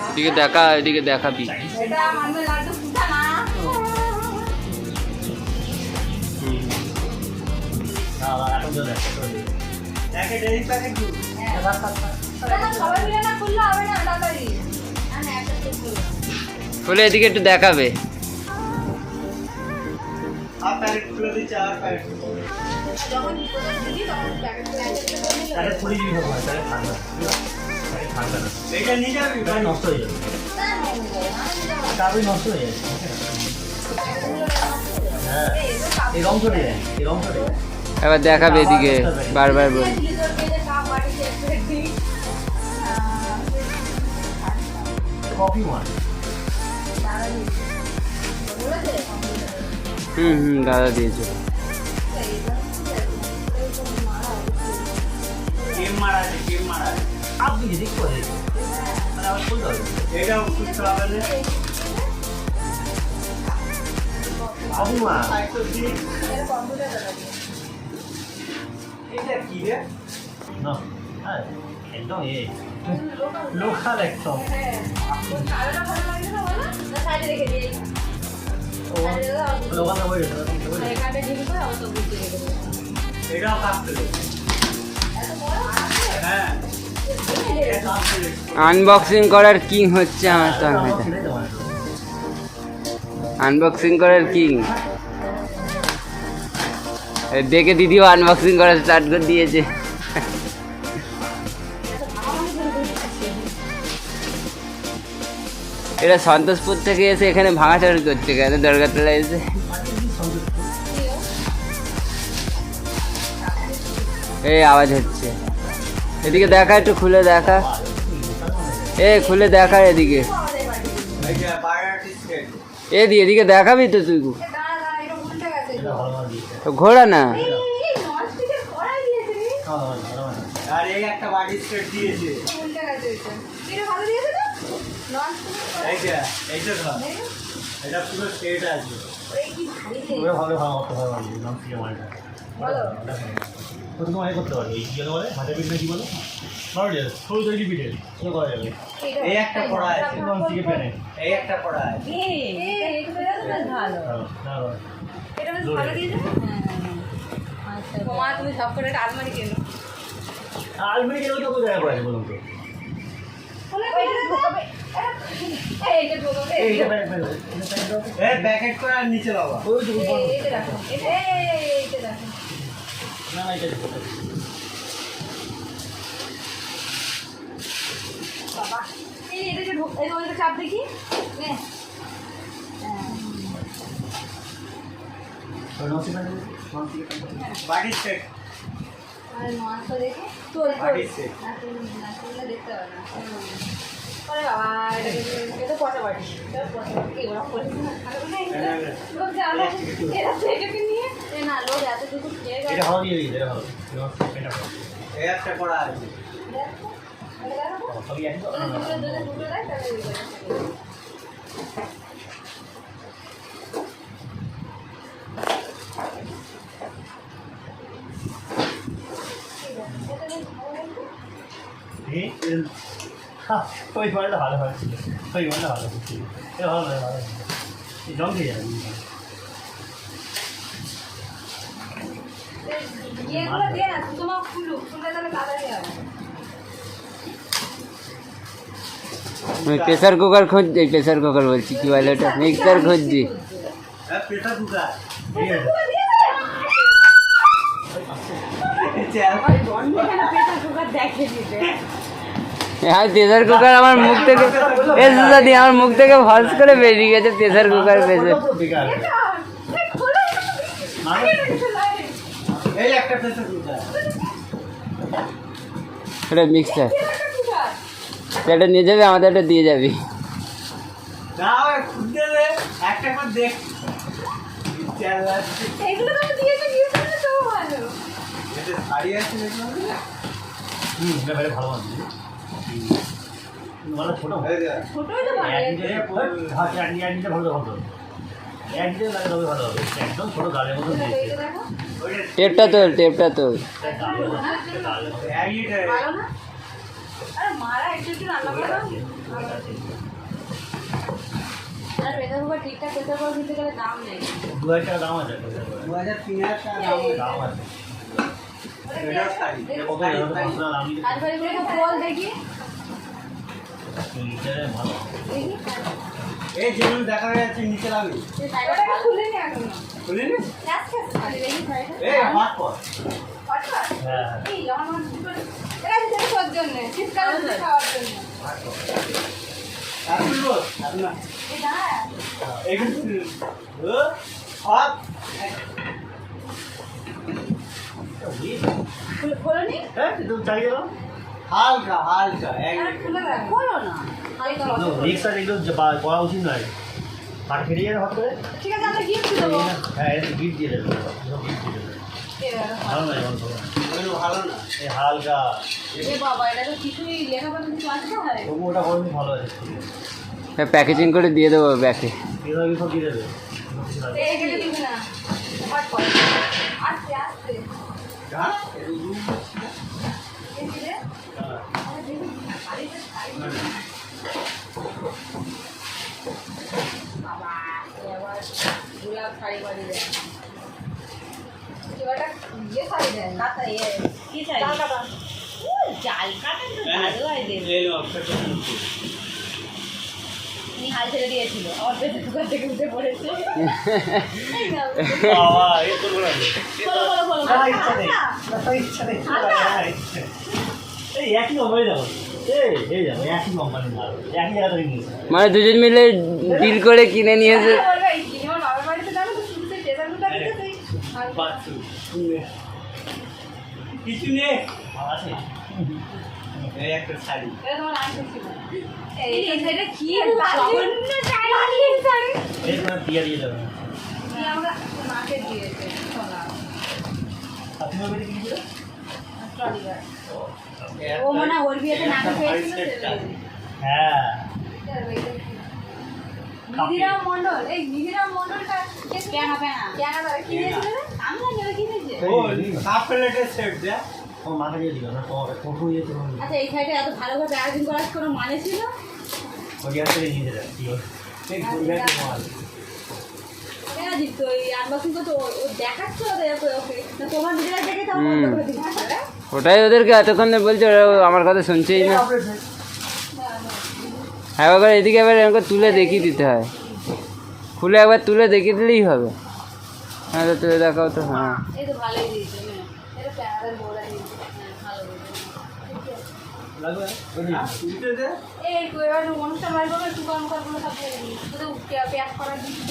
এদিকে দেখা, এদিকে দেখাবি। খুলে এদিকে একটু দেখাবে। এবার দেখাবে এদিকে, বারবার বল। দাদা দিয়েছে। একদম লোকাল একদম আনবক্সিং করার কিং হচ্ছে আমার সঙ্গে। আনবক্সিং করার কিং দেখে দিদিও আনবক্সিং করা স্টার্ট করে দিয়েছে। এটা সন্তোষপুর থেকে এসে এখানে ভাঙাচোরা করছে কেন দরগাতলা এসে। এই আওয়াজ হচ্ছে, এদিকে দেখা, একটু খুলে দেখা, খুলে দেখা এদিকে। এদিকে দেখাবি তো তুই, ঘোরা না। করতে পারবে এই কি বলে হাতে পিঠে কি বলে সরু তৈরি পিঠে করা যাবে। এই একটা পড়া আছে, এই একটা পড়া আছে। তুমি সব করে আলমারি কেনো? আলমারি কেন তো কোথায় পড়া আছে বলুন তো? ব্যাকেট করে আর নিচে বাবা না এটা বাবা এটাকে ওইটা চাপ দেখি। বাড়ির সেট আর মাছটা দেখে তো বাড়ির সেট দেখতে হবে না। আরে বাবা এটা পচা বাড়ি, এগুলো করেছি না লোক যাবে এটাকে নিয়ে না লোক এতটুকু খেয়ে গেল। এটা হাওয়া দিয়ে দিই, এটা ভালো এই একটা পড়া আছে। সবই একদম দুটো দেয় তাহলে ওই মালটা ভালো হয়েছিল, ওই মালটা ভালো হচ্ছিল, এটা ভালো ভালো জল খেয়ে যাবে। প্রেসার কুকার খুঁজছি, প্রেসার কুকার বলছি কি বলে ওটা, মিক্সার খুঁজছি। প্রেসার কুকার প্রেসার কুকার আমার মুখ থেকে আমার মুখ থেকে ভলস করে বেরিয়ে গেছে। প্রেসার কুকার প্রেসার এটা মিক্সার, সেটা নিয়ে যাবে, আমাদের একটা দিয়ে যাবি। একদম ছোট গালের মতো টেপটা তোল, টেপটা তোল। এক লিটার ভালো না? আরে মারা একটু একটু রান্না করো। আর প্রেসার কুকার ঠিকঠাক প্রেসার কুকার কিনতে গেলে দাম নেই। 2000 টাকা দাম আছে 2000-3000 টাকা দাম আছে এটা শাড়ি কত দাম আমি আর পরে করে বল দেখি লিটারে ভালো দেখি এই যেগুলো দেখা যাচ্ছে নিচে লাগবে এই সাইডটা খুলে নি এখন খুলে নি ক্যাশ ক্যাশ খালি দেখি সাইডটা এই হাত পর হঠাৎ হ্যাঁ এই আমার এটা যেটা তোর জন্য শীতকালে খাওয়ার জন্য আপনি বল আপনি এই দাঁড়া এইগুলো ও হাত খোলো নি হ্যাঁ তুমি চালিয়ে দাও হালকা হালকা এক আরে খুলে দাও খোলো না হালকা একদম রিক্সা একদম করা উচিত নয় আর ফেটে যাবে হট করে ঠিক আছে আমরা গিফট দেবো হ্যাঁ এটা গিফট দিয়ে দেবে গিফট দিয়ে দেবে ভালো নয় ওগুলো ভালো না এই হালকা এ বাবা এটা তো কিছুই লেখাপড়া কিছু আসতে হয় তবু ওটা করলে ভালো আছে প্যাকেজিং করে দিয়ে দেবো ব্যাগে। এভাবে সব দিয়ে দেবে এখানে দিবি না হট কর আস্তে আস্তে হ্যাঁ এই দিলে বাবা এবার গোলাপ শাড়ি বাড়ি দেয় এবারটা ইয়ে শাড়ি দেয় কাঁথা ইয়ে কি শাড়ি জাল কাটা জাল কাটা তো ভালো হয় দেবে এই লো একটা উনি হাল ছেড়ে দিয়েছিল আমার পেটে দোকান থেকে উঠে পড়েছে এই নাও। বাবা এই করবো না বলো বলো বলো না ইচ্ছা নেই না ইচ্ছা নেই এই একই কোম্পানি যাবো এই যাবো একই কোম্পানি যাবো একই জায়গা থেকে নিয়েছে মানে দুজন মিলে ডিল করে কিনে নিয়েছে। বলবে এই সিনেমার বাবার বাড়িতে যাবে তো শুনতে টেজার গুলো দিতে তুই বাচ্চু কিছু নেই আছে এই একটা শাড়ি এটা তোমার আনতে ছিল এই এটা কি লাগুন্য শাড়ি শাড়ি এই তোমার দিয়ে দিয়ে দেবে কি আমরা মাকে দিয়েছে সোনা আপনি ওই বেটে কিনবে ট্রলি ব্যাগ ও মনে ওর বিয়েতে নাকে পেয়েছিল হ্যাঁ নিধিরাম মন্ডল এই নিধিরাম মন্ডলটা কেন কেন কি দিয়েছিল আমি না কি দিয়েছে ও কাপ প্লেটের সেট দে ও মাথা দিয়ে দিও না তোমাকে ফটো দিয়ে তোমার আচ্ছা এই সাইডে এত ভালোভাবে আয়োজন করার কোনো মানে ছিল কোরিয়া থেকে নিয়ে যাবে কি এই কোরিয়া মাল কেন দিত ওই আনবক্সিং করতে ও দেখাচ্ছিল তো ওকে না তোমার নিজেরা দেখে তাও বন্ধ করে দিচ্ছে ওটাই ওদেরকে এতক্ষণ ধরে বলছে, ওরা আমার কথা শুনছেই না। হ্যাঁ একবার এদিকে এবার এরকম তুলে দেখিয়ে দিতে হয়, খুলে একবার তুলে দেখিয়ে দিলেই হবে। হ্যাঁ তো তুলে দেখাও তো। হ্যাঁ এই তো ভালোই দিয়েছে এটা প্যারাদার বড়া দিয়েছে ভালো লাগবে উল্টে দে এই তো এবার অনুষ্ঠান বাড়ি করবো একটু কম করবো সব শুধু প্যাক করা জিনিস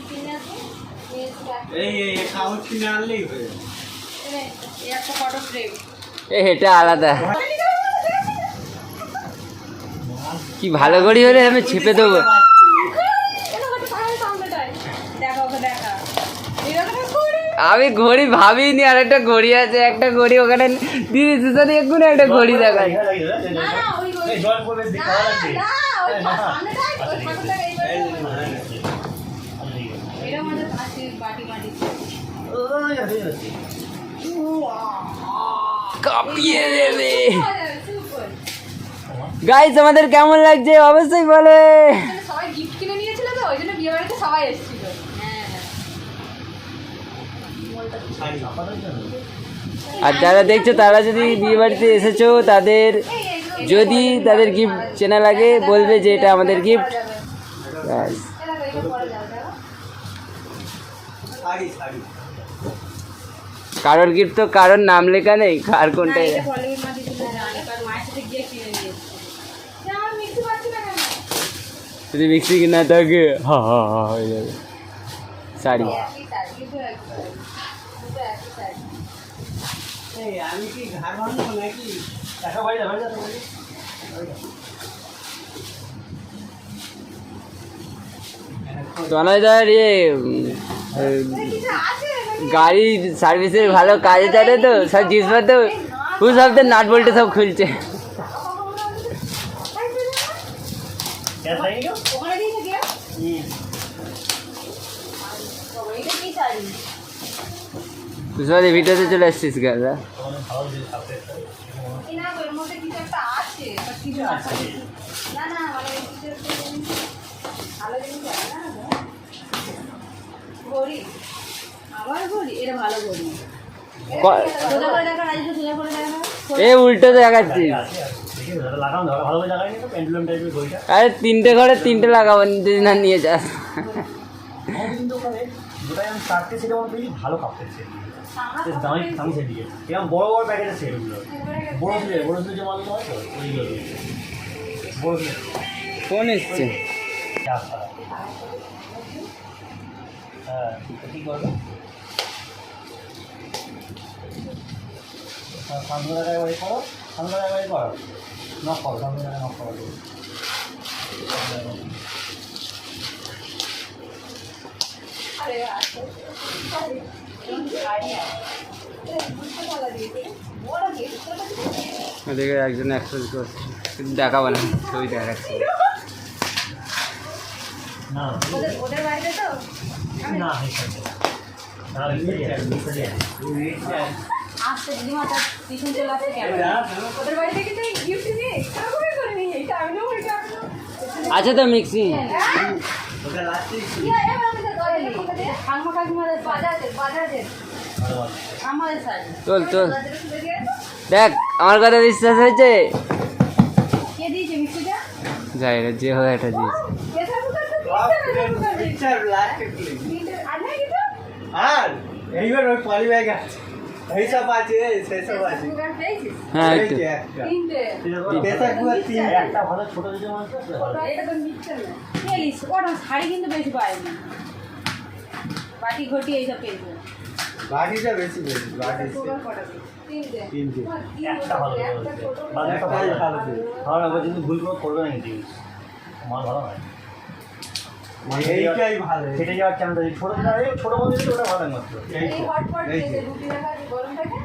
কিনে আসবো এই এই কাগজ কিনে আনলেই হয়ে যাবে এই একটা ফটো ফ্রেম এটা আলাদা। কি ভালো ঘড়ি হলে আমি ছেপে দেবো। আমি ঘড়ি ভাবিনি, আর একটা ঘড়ি আছে, একটা ঘড়ি ওখানে দিদি সুসানি এক্ষুনি একটা ঘড়ি দেখা। জল পড়বে দেখা লাগবে কাঁপিয়ে দেবে। গাইস আমাদের কেমন লাগছে অবশ্যই বলে। সবাই গিফট কিনে নিয়েছিল তো ওই জন্য বিয়ে বাড়িতে সবাই এসেছিল। আর যারা দেখছো তারা যদি বিয়ে বাড়িতে এসেছো, তাদের যদি তাদের গিফট চেনা লাগে বলবে যে এটা আমাদের গিফট। শাড়ি শাড়ি কারোর গিফট তো কারোর নাম লেখা নেই, কার কোনটা। যদি মিক্সি কিনা থাকে হা হা হা হয়ে যাবে। শাড়ি এই আমি কি ঘর বানাবো নাকি দেখা বাড়ি যাবে না তনয়দার গাড়ি সার্ভিসের ভালো কাজে চলে তো, সব জিনিসপত্র খুব সবদের নাট বল্টে সব খুলছে। তুই ভিডিওতে চলে আসছিস গাদা। তোমাদের ভালো যে সাবজেক্ট এই না ওর মধ্যে কিছু একটা আছে বা কিছু আছে না না মানে কিছু একটা জিনিস ভালো জিনিস আছে না ঘড়ি আবার ঘড়ি এটা ভালো ঘড়ি সোজা করে দেখা রাজু সোজা করে দেখা এ উল্টো দেখাচ্ছিস। দেখি ওটা লাগানো ধরো ভালো করে লাগাই নি তো পেন্ডুলাম টাইপের বইটা আরে 3টে ঘরে 3টে লাগাবো যদি না নিয়ে যাস। আমাদের কিন্তু ওখানে যেটা আমি 4টে সেটা আমার বেশি ভালো কাপড় সেট বেশ দামি দামি সেট দিয়ে এরকম বড় বড় প্যাকেটের সেটগুলো বড় ছেলে যে মালগুলো হয় তো ওইগুলো বড় ছেলে ফোন এসছে। হ্যাঁ কী করবে সামনে জায়গায় বাড়ি করো সামনে জায়গায় বাড়ি করো নক করো সামনে জায়গায় নক করো আরে আচ্ছা বড় কি ওদিকে একজন এক্সপ্রেস করছে কিন্তু দেখাবো না, ছবি দেখাচ্ছে। না ওদের বাড়িতে তো না আসতে দিদিমা তার পিছন চলে আসতে কেন ওদের বাড়ি থেকে তো গিফট নিয়ে কাউকে করে নিয়ে এটা আমি না ওইটা আছে তো মিক্সি। ওটা লাস্টে খালমা কাকিমাদের বাজারের আমাদের সাইড চল চল দেখ আমার কথা বিশ্বাস হয়েছে। কে দিয়েছে মিষ্টিটা যাই রে যে হয় এটা দিয়েছে। পিকচার লাস্টে আর নাই কিছু আর এইবার ওই পলি ব্যাগ আছে এইসব আছে সেসব আছে হ্যাঁ এই একটু যে একটা তিনটে পেশাগুলো তিন একটা ভালো ছোট দিকে মানুষ আছে এটা তো মিক্সচার না পেলিস ওটা শাড়ি কিন্তু বেশি পায়নি বাটি ঘটি এইসব পেয়েছে বাড়িটা বেশি বেশি বাড়ি তিনটে তিনটে একটা ভালো বাজারটা ভালো ভালো ভালো আবার যদি ভুল করে করবে না কিন্তু মাল ভালো হয় এইটাই ভালো সেটা যাওয়ার চান্স আছে ছোটো ছোটো মধ্যে ওটা ভালো একমাত্র এই হটপট যে রুটি রাখা আছে গরম থাকে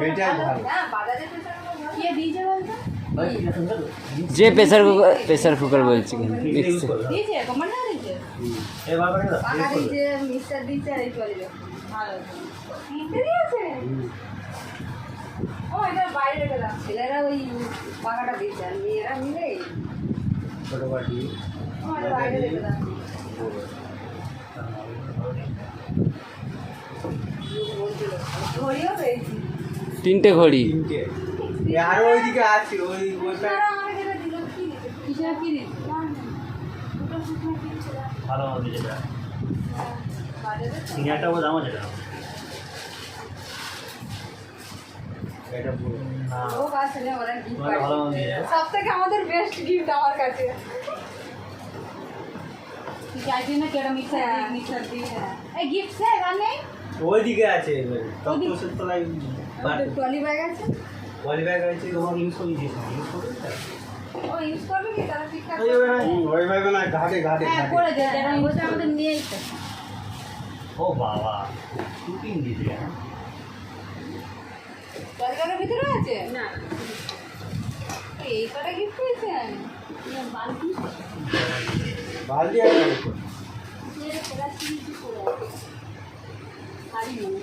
এইটাই ভালো। না বাজারে পেছনে কে দিয়েছে বলতো যে প্রেসার কুকার বলছি মিক্সি। দিয়েছে কমান্ড না দিয়েছে এবার পাকা দিয়েছে মিক্সচার দিয়েছে আর এই চলে ভালো তিনটে দিয়েছে ও এটা বাইরে রেখে দাও ছেলেরা ওই পাকাটা দিয়েছে আর মেয়েরা মিলে ছোট বাটি ও এটা বাইরে রেখে দাও ঘড়িও পেয়েছি 3টে ঘড়ি। তিনটে আর ওইদিকে আছে ওই ওইটা ভালো হবে যেটা সিনিয়রটা ও দাম আছে এটা এটা পুরো না ভালো সব থেকে আমাদের বেস্ট গিফট আমার কাছে চাইছি না কেডা মিক্সার দিই এই গিফট সে গানে ওইদিকে আছে এবারে তপসের তলায় ট্রলি ব্যাগ আছে পলি ব্যাগ আছে তোমার ইউজ করে দিয়েছি ইউজ করবে না ও ইউজ করবে কি তারা ঠিকঠাক ওই ব্যাগ না ঘাটে ঘাটে হ্যাঁ ঘাটে করে দে যেটা আমি বলছি আমাদের নিয়ে যেতে ও বাবা শুটিং দিতে হ্যাঁ ট্রলি ব্যাগের ভিতরে আছে না এই কটা গিফট পেয়েছে বালতি বালতি আছে এটা খোলা ছিল কি করে শাড়ি মনে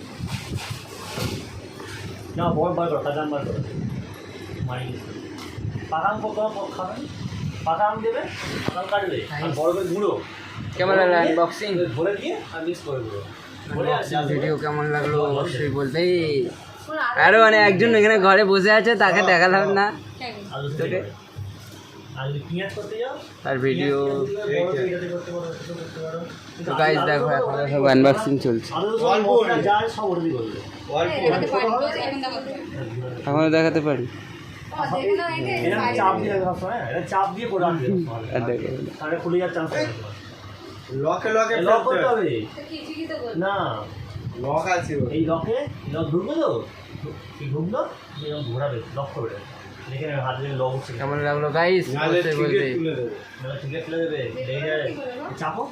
না বড় বার করো কাজাম বার করো মারি পাকাম খাবেন পাকাম দেবে পাকাম কাটবে আর বড় করে গুঁড়ো কেমন লাগলো আনবক্সিং ধরে দিয়ে আর মিক্স করে দেবো ভিডিও কেমন লাগলো অবশ্যই বলতে। আরো মানে একজন এখানে ঘরে বসে আছে তাকে দেখালাম না আলু তোকে। আর যদি পিঁয়াজ করতে যাও আর ভিডিও এইটাতে করতে পারো এটাতে করতে পারো তো গাইস দেখো এখন সব আনবক্সিং চলছে। আলু সব মশলা যা সব ওর দিয়ে করবে অল্প এখনো দেখাতে পারি এটা চাপ দিয়ে রাখা হয় এটা চাপ দিয়ে করে রাখবে আর দেখো তাহলে খুলে যাওয়ার চান্স থাকে লকে লকে লক করতে হবে না লক আছে এই লকে লক ঢুকবে তো এই ঢুকলো এরকম ঘোরাবে লক করবে দেখে নেবে হাত দিয়ে লক হচ্ছে কেমন লাগলো গাইস নালে অবশ্যই টিকিট বলতে। তুলে দেবে ঠিক আছে দেবে চাপো